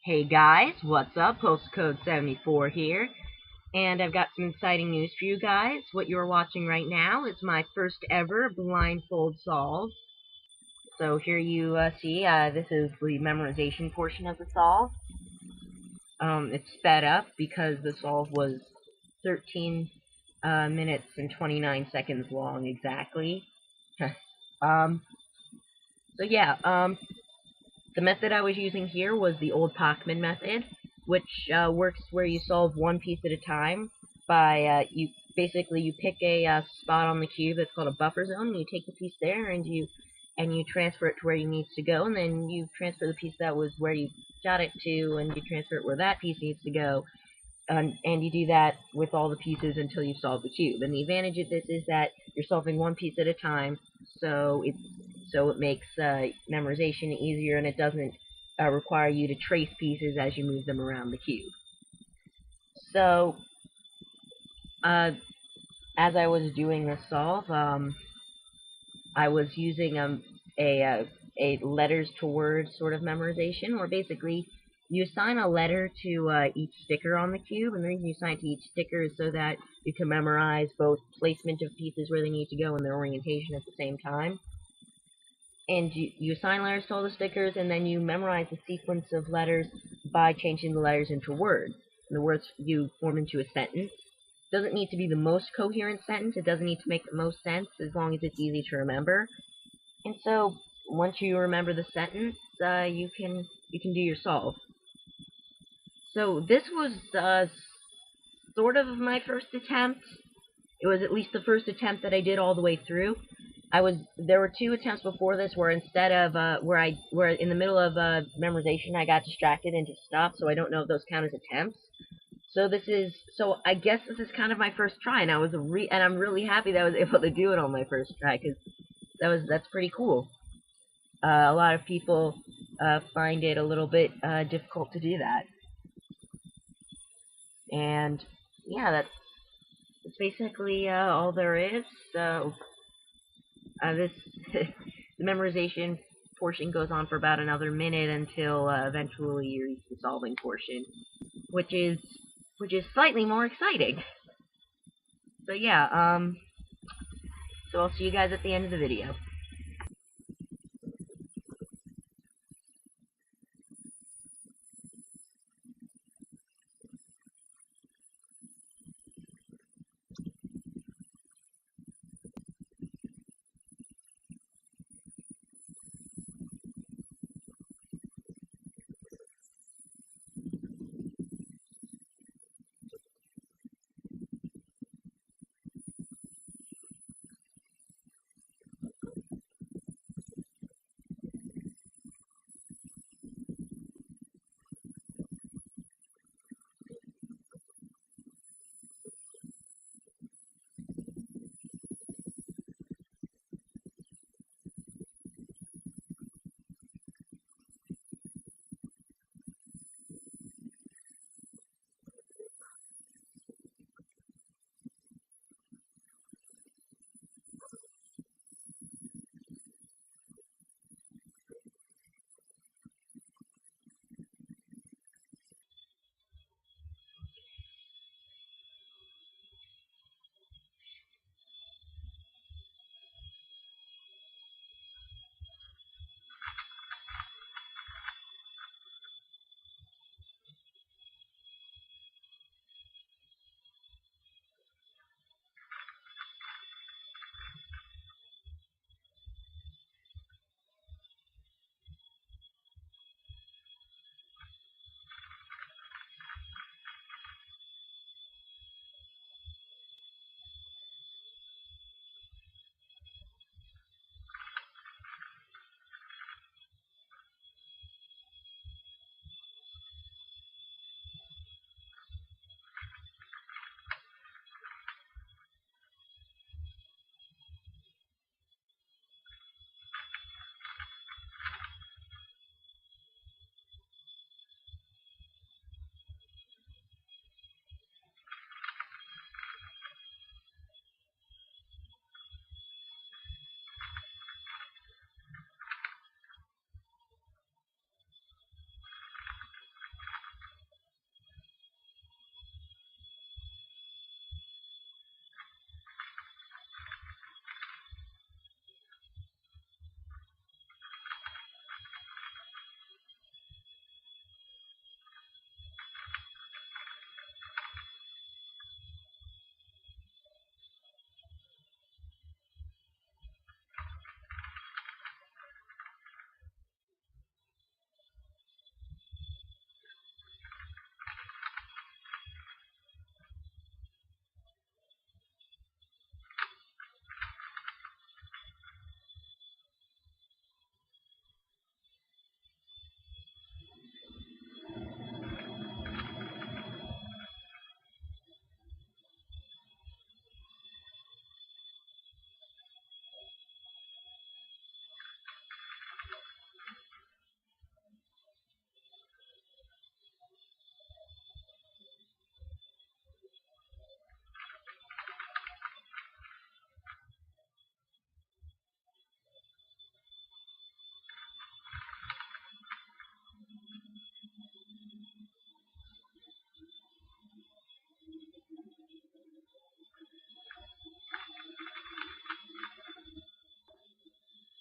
Hey guys, what's up? Postcode 74 here, and I've got some exciting news for you guys. What you're watching right now is my first ever blindfold solve. So here you see, this is the memorization portion of the solve. It's sped up because the solve was 13 minutes and 29 seconds long exactly. So yeah, the method I was using here was the old Pachman method, which works where you solve one piece at a time by you pick a spot on the cube that's called a buffer zone, and you take the piece there and you transfer it to where it needs to go, and then you transfer the piece that was where you got it to, and you transfer it where that piece needs to go, and you do that with all the pieces until you solve the cube. And the advantage of this is that you're solving one piece at a time, so it makes memorization easier, and it doesn't require you to trace pieces as you move them around the cube. So, as I was doing this solve, I was using a letters to words sort of memorization, where basically you assign a letter to each sticker on the cube, and the reason you assign it to each sticker is so that you can memorize both placement of pieces where they need to go and their orientation at the same time. And you assign letters to all the stickers, and then you memorize the sequence of letters by changing the letters into words. And the words you form into a sentence. It doesn't need to be the most coherent sentence. It doesn't need to make the most sense, as long as it's easy to remember. And so, once you remember the sentence, you can do your solve. So this was sort of my first attempt. It was at least the first attempt that I did all the way through. There were two attempts before this where instead of where in the middle of memorization I got distracted and just stopped, so I don't know if those count as attempts. So I guess this is kind of my first try, and I'm really happy that I was able to do it on my first try, because that's pretty cool. A lot of people find it a little bit difficult to do that. And yeah, that's basically all there is. So the memorization portion goes on for about another minute until eventually you reach the solving portion, which is slightly more exciting. So yeah, so I'll see you guys at the end of the video.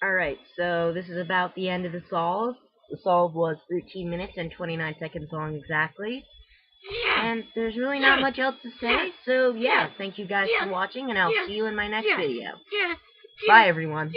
Alright, so this is about the end of the solve. The solve was 13 minutes and 29 seconds long exactly. And there's really not much else to say, so yeah, thank you guys for watching, and I'll see you in my next video. Bye, everyone.